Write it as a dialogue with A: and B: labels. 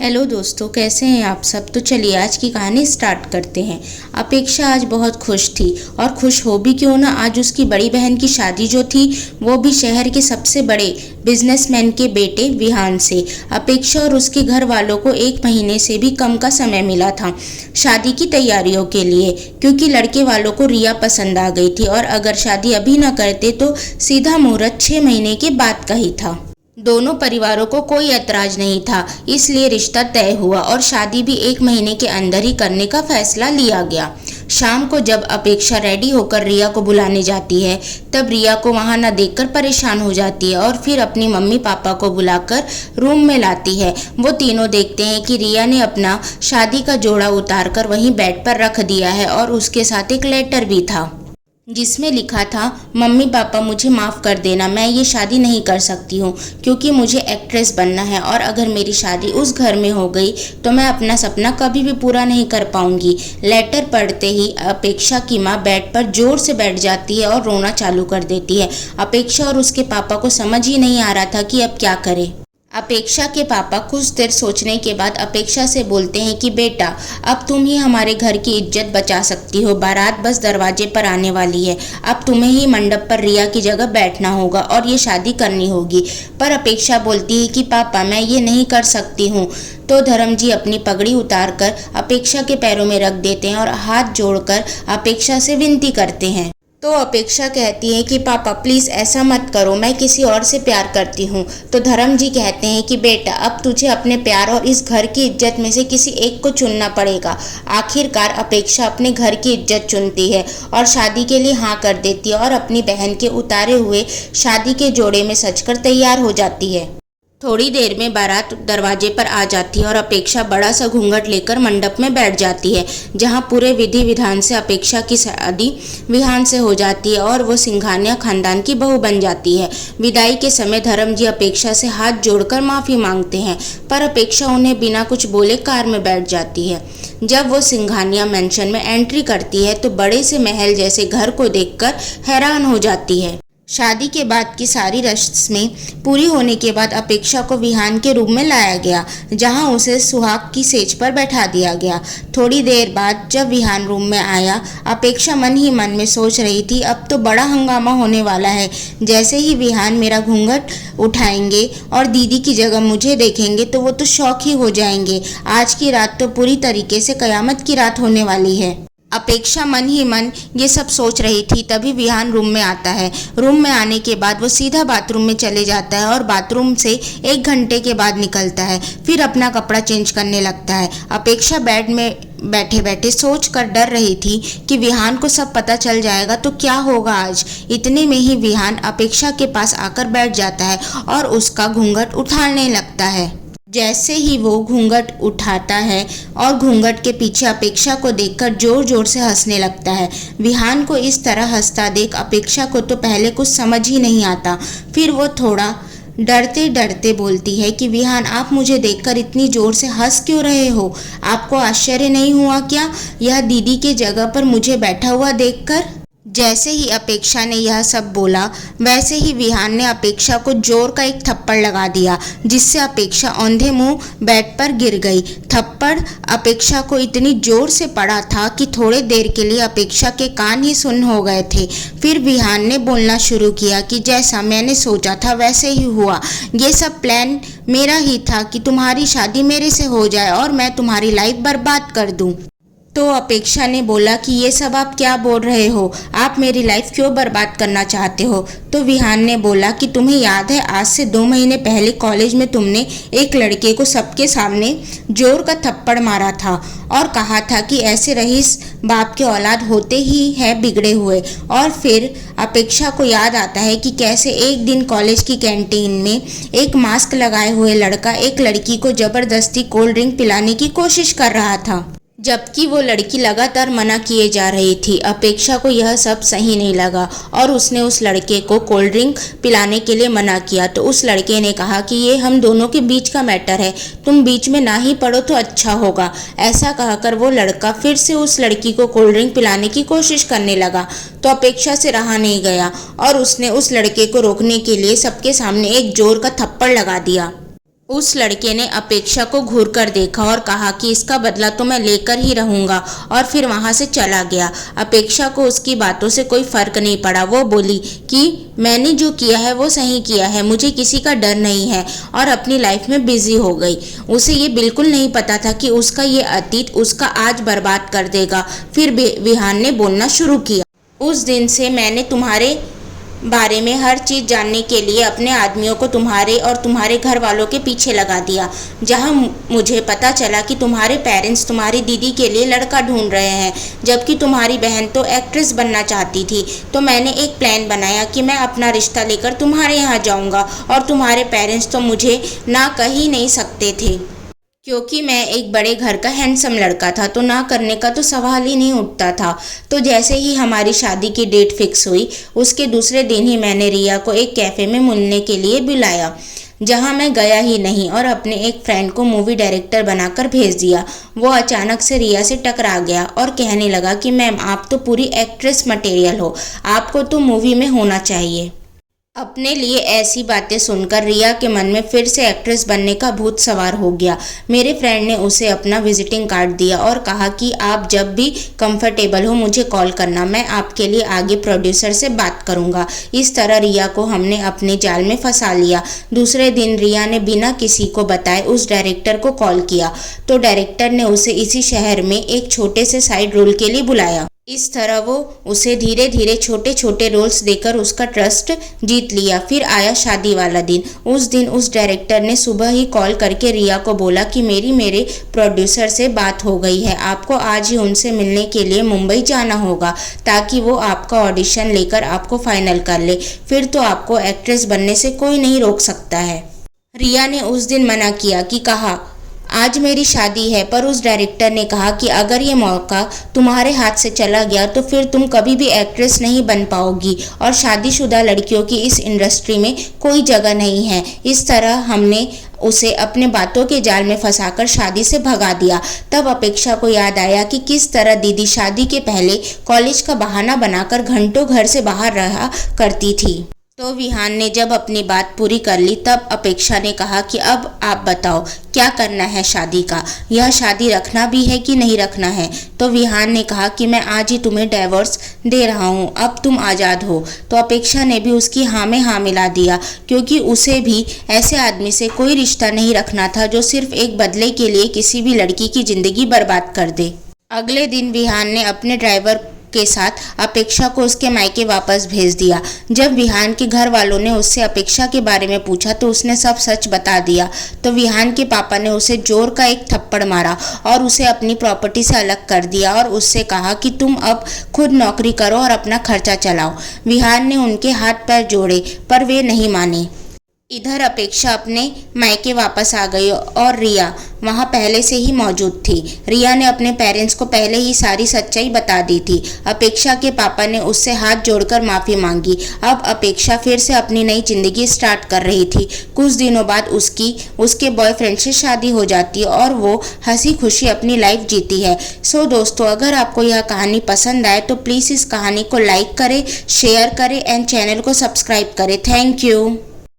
A: Hello दोस्तों, कैसे हैं आप सब। तो चलिए आज की कहानी स्टार्ट करते हैं। अपेक्षा आज बहुत खुश थी और खुश हो भी क्यों ना, आज उसकी बड़ी बहन की शादी जो थी वो भी शहर के सबसे बड़े बिजनेसमैन के बेटे विहान से। अपेक्षा और उसके घर वालों को 1 महीने से भी कम का समय मिला था शादी की तैयारियों के लिए, क्योंकि लड़के वालों को रिया पसंद आ गई थी और अगर शादी अभी न करते तो सीधा मुहूर्त 6 महीने के बाद का ही था। दोनों परिवारों को कोई ऐतराज नहीं था, इसलिए रिश्ता तय हुआ और शादी भी 1 महीने के अंदर ही करने का फैसला लिया गया। शाम को जब अपेक्षा रेडी होकर रिया को बुलाने जाती है, तब रिया को वहां न देखकर परेशान हो जाती है और फिर अपनी मम्मी पापा को बुलाकर रूम में लाती है। वो तीनों देखते हैं कि रिया ने अपना शादी का जोड़ा उतारकर वहीं बेड पर रख दिया है और उसके साथ एक लेटर भी था जिसमें लिखा था, मम्मी पापा मुझे माफ़ कर देना, मैं ये शादी नहीं कर सकती हूँ क्योंकि मुझे एक्ट्रेस बनना है और अगर मेरी शादी उस घर में हो गई तो मैं अपना सपना कभी भी पूरा नहीं कर पाऊंगी। लेटर पढ़ते ही अपेक्षा की माँ बेड पर जोर से बैठ जाती है और रोना चालू कर देती है। अपेक्षा और उसके पापा को समझ ही नहीं आ रहा था कि अब क्या करे। अपेक्षा के पापा कुछ देर सोचने के बाद अपेक्षा से बोलते हैं कि बेटा, अब तुम ही हमारे घर की इज्जत बचा सकती हो। बारात बस दरवाजे पर आने वाली है, अब तुम्हें ही मंडप पर रिया की जगह बैठना होगा और ये शादी करनी होगी। पर अपेक्षा बोलती है कि पापा मैं ये नहीं कर सकती हूँ। तो धर्म जी अपनी पगड़ी उतारकर अपेक्षा के पैरों में रख देते हैं और हाथ जोड़कर अपेक्षा से विनती करते हैं। तो अपेक्षा कहती है कि पापा प्लीज़ ऐसा मत करो, मैं किसी और से प्यार करती हूँ। तो धर्म जी कहते हैं कि बेटा, अब तुझे अपने प्यार और इस घर की इज्जत में से किसी एक को चुनना पड़ेगा। आखिरकार अपेक्षा अपने घर की इज्जत चुनती है और शादी के लिए हाँ कर देती है और अपनी बहन के उतारे हुए शादी के जोड़े में सजकर तैयार हो जाती है। थोड़ी देर में बारात दरवाजे पर आ जाती है और अपेक्षा बड़ा सा घूंघट लेकर मंडप में बैठ जाती है, जहां पूरे विधि विधान से अपेक्षा की शादी विहान से हो जाती है और वो सिंघानिया खानदान की बहू बन जाती है। विदाई के समय धर्म जी अपेक्षा से हाथ जोड़कर माफ़ी मांगते हैं, पर अपेक्षा उन्हें बिना कुछ बोले कार में बैठ जाती है। जब वो सिंघानिया मैंशन में एंट्री करती है तो बड़े से महल जैसे घर को देखकर हैरान हो जाती है। शादी के बाद की सारी रस्में पूरी होने के बाद अपेक्षा को विहान के रूम में लाया गया, जहां उसे सुहाग की सेज पर बैठा दिया गया। थोड़ी देर बाद जब विहान रूम में आया, अपेक्षा मन ही मन में सोच रही थी, अब तो बड़ा हंगामा होने वाला है। जैसे ही विहान मेरा घूंघट उठाएंगे और दीदी की जगह मुझे देखेंगे तो वो तो शौक ही हो जाएंगे। आज की रात तो पूरी तरीके से कयामत की रात होने वाली है। अपेक्षा मन ही मन ये सब सोच रही थी, तभी विहान रूम में आता है। रूम में आने के बाद वो सीधा बाथरूम में चले जाता है और बाथरूम से 1 घंटे के बाद निकलता है, फिर अपना कपड़ा चेंज करने लगता है। अपेक्षा बेड में बैठे बैठे सोच कर डर रही थी कि विहान को सब पता चल जाएगा तो क्या होगा आज। इतने में ही विहान अपेक्षा के पास आकर बैठ जाता है और उसका घूंघट उठाने लगता है। जैसे ही वो घूंघट उठाता है और घूंघट के पीछे अपेक्षा को देखकर जोर जोर से हंसने लगता है। विहान को इस तरह हंसता देख अपेक्षा को तो पहले कुछ समझ ही नहीं आता। फिर वो थोड़ा डरते डरते बोलती है कि विहान, आप मुझे देखकर इतनी जोर से हंस क्यों रहे हो? आपको आश्चर्य नहीं हुआ क्या यह दीदी के जगह पर मुझे बैठा हुआ देखकर? जैसे ही अपेक्षा ने यह सब बोला, वैसे ही विहान ने अपेक्षा को जोर का एक थप्पड़ लगा दिया, जिससे अपेक्षा औंधे मुंह बेड पर गिर गई। थप्पड़ अपेक्षा को इतनी जोर से पड़ा था कि थोड़े देर के लिए अपेक्षा के कान ही सुन्न हो गए थे। फिर विहान ने बोलना शुरू किया कि जैसा मैंने सोचा था वैसे ही हुआ। ये सब प्लान मेरा ही था कि तुम्हारी शादी मेरे से हो जाए और मैं तुम्हारी लाइफ बर्बाद कर दूं। तो अपेक्षा ने बोला कि ये सब आप क्या बोल रहे हो, आप मेरी लाइफ क्यों बर्बाद करना चाहते हो? तो विहान ने बोला कि तुम्हें याद है आज से 2 महीने पहले कॉलेज में तुमने एक लड़के को सबके सामने जोर का थप्पड़ मारा था और कहा था कि ऐसे रईस बाप के औलाद होते ही है बिगड़े हुए। और फिर अपेक्षा को याद आता है कि कैसे एक दिन कॉलेज की कैंटीन में एक मास्क लगाए हुए लड़का एक लड़की को जबरदस्ती कोल्ड ड्रिंक पिलाने की कोशिश कर रहा था, जबकि वो लड़की लगातार मना किए जा रही थी। अपेक्षा को यह सब सही नहीं लगा और उसने उस लड़के को कोल्ड ड्रिंक पिलाने के लिए मना किया। तो उस लड़के ने कहा कि ये हम दोनों के बीच का मैटर है, तुम बीच में ना ही पड़ो तो अच्छा होगा। ऐसा कहकर वो लड़का फिर से उस लड़की को कोल्ड ड्रिंक पिलाने की कोशिश करने लगा। तो अपेक्षा से रहा नहीं गया और उसने उस लड़के को रोकने के लिए सबके सामने एक जोर का थप्पड़ लगा दिया। उस लड़के ने अपेक्षा को घूर कर देखा और कहा कि इसका बदला तो मैं लेकर ही रहूंगा, और फिर वहां से चला गया। अपेक्षा को उसकी बातों से कोई फर्क नहीं पड़ा। वो बोली कि मैंने जो किया है वो सही किया है, मुझे किसी का डर नहीं है, और अपनी लाइफ में बिजी हो गई। उसे ये बिल्कुल नहीं पता था कि उसका ये अतीत उसका आज बर्बाद कर देगा। फिर विहान ने बोलना शुरू किया, उस दिन से मैंने तुम्हारे बारे में हर चीज़ जानने के लिए अपने आदमियों को तुम्हारे और तुम्हारे घर वालों के पीछे लगा दिया। जहां मुझे पता चला कि तुम्हारे पेरेंट्स तुम्हारी दीदी के लिए लड़का ढूंढ रहे हैं, जबकि तुम्हारी बहन तो एक्ट्रेस बनना चाहती थी, तो मैंने एक प्लान बनाया कि मैं अपना रिश्ता लेकर तुम्हारे यहाँ जाऊँगा, और तुम्हारे पेरेंट्स तो मुझे ना कह ही नहीं सकते थे, क्योंकि मैं एक बड़े घर का हैंडसम लड़का था, तो ना करने का तो सवाल ही नहीं उठता था। तो जैसे ही हमारी शादी की डेट फिक्स हुई, उसके दूसरे दिन ही मैंने रिया को एक कैफ़े में मिलने के लिए बुलाया, जहां मैं गया ही नहीं और अपने एक फ्रेंड को मूवी डायरेक्टर बनाकर भेज दिया। वो अचानक से रिया से टकरा गया और कहने लगा कि मैम, आप तो पूरी एक्ट्रेस मटेरियल हो, आपको तो मूवी में होना चाहिए। अपने लिए ऐसी बातें सुनकर रिया के मन में फिर से एक्ट्रेस बनने का भूत सवार हो गया। मेरे फ्रेंड ने उसे अपना विजिटिंग कार्ड दिया और कहा कि आप जब भी कंफर्टेबल हो मुझे कॉल करना, मैं आपके लिए आगे प्रोड्यूसर से बात करूंगा। इस तरह रिया को हमने अपने जाल में फंसा लिया। दूसरे दिन रिया ने बिना किसी को बताए उस डायरेक्टर को कॉल किया, तो डायरेक्टर ने उसे इसी शहर में एक छोटे से साइड रोल के लिए बुलाया। इस तरह वो उसे धीरे धीरे छोटे छोटे रोल्स देकर उसका ट्रस्ट जीत लिया। फिर आया शादी वाला दिन। उस दिन उस डायरेक्टर ने सुबह ही कॉल करके रिया को बोला कि मेरे प्रोड्यूसर से बात हो गई है, आपको आज ही उनसे मिलने के लिए मुंबई जाना होगा, ताकि वो आपका ऑडिशन लेकर आपको फाइनल कर ले, फिर तो आपको एक्ट्रेस बनने से कोई नहीं रोक सकता है। रिया ने उस दिन मना किया कि कहा आज मेरी शादी है, पर उस डायरेक्टर ने कहा कि अगर ये मौका तुम्हारे हाथ से चला गया तो फिर तुम कभी भी एक्ट्रेस नहीं बन पाओगी, और शादीशुदा लड़कियों की इस इंडस्ट्री में कोई जगह नहीं है। इस तरह हमने उसे अपने बातों के जाल में फंसाकर शादी से भगा दिया। तब अपेक्षा को याद आया कि किस तरह दीदी शादी के पहले कॉलेज का बहाना बनाकर घंटों घर से बाहर रहा करती थी। तो विहान ने जब अपनी बात पूरी कर ली, तब अपेक्षा ने कहा कि अब आप बताओ क्या करना है शादी का, यह शादी रखना भी है कि नहीं रखना है। तो विहान ने कहा कि मैं आज ही तुम्हें डाइवोर्स दे रहा हूँ, अब तुम आज़ाद हो। तो अपेक्षा ने भी उसकी हाँ में हाँ मिला दिया, क्योंकि उसे भी ऐसे आदमी से कोई रिश्ता नहीं रखना था जो सिर्फ एक बदले के लिए किसी भी लड़की की जिंदगी बर्बाद कर दे। अगले दिन विहान ने अपने ड्राइवर के साथ अपेक्षा को उसके मायके वापस भेज दिया। जब विहान के घर वालों ने उससे अपेक्षा के बारे में पूछा तो उसने सब सच बता दिया। तो विहान के पापा ने उसे जोर का एक थप्पड़ मारा और उसे अपनी प्रॉपर्टी से अलग कर दिया और उससे कहा कि तुम अब खुद नौकरी करो और अपना खर्चा चलाओ। विहान ने उनके हाथ पैर जोड़े, पर वे नहीं माने। इधर अपेक्षा अपने मायके वापस आ गई और रिया वहाँ पहले से ही मौजूद थी। रिया ने अपने पेरेंट्स को पहले ही सारी सच्चाई बता दी थी। अपेक्षा के पापा ने उससे हाथ जोड़कर माफ़ी मांगी। अब अपेक्षा फिर से अपनी नई जिंदगी स्टार्ट कर रही थी। कुछ दिनों बाद उसके बॉयफ्रेंड से शादी हो जाती है और वो हंसी खुशी अपनी लाइफ जीती है। सो दोस्तों, अगर आपको यह कहानी पसंद आए तो प्लीज़ इस कहानी को लाइक करें, शेयर करें एंड चैनल को सब्सक्राइब करें। Thank you.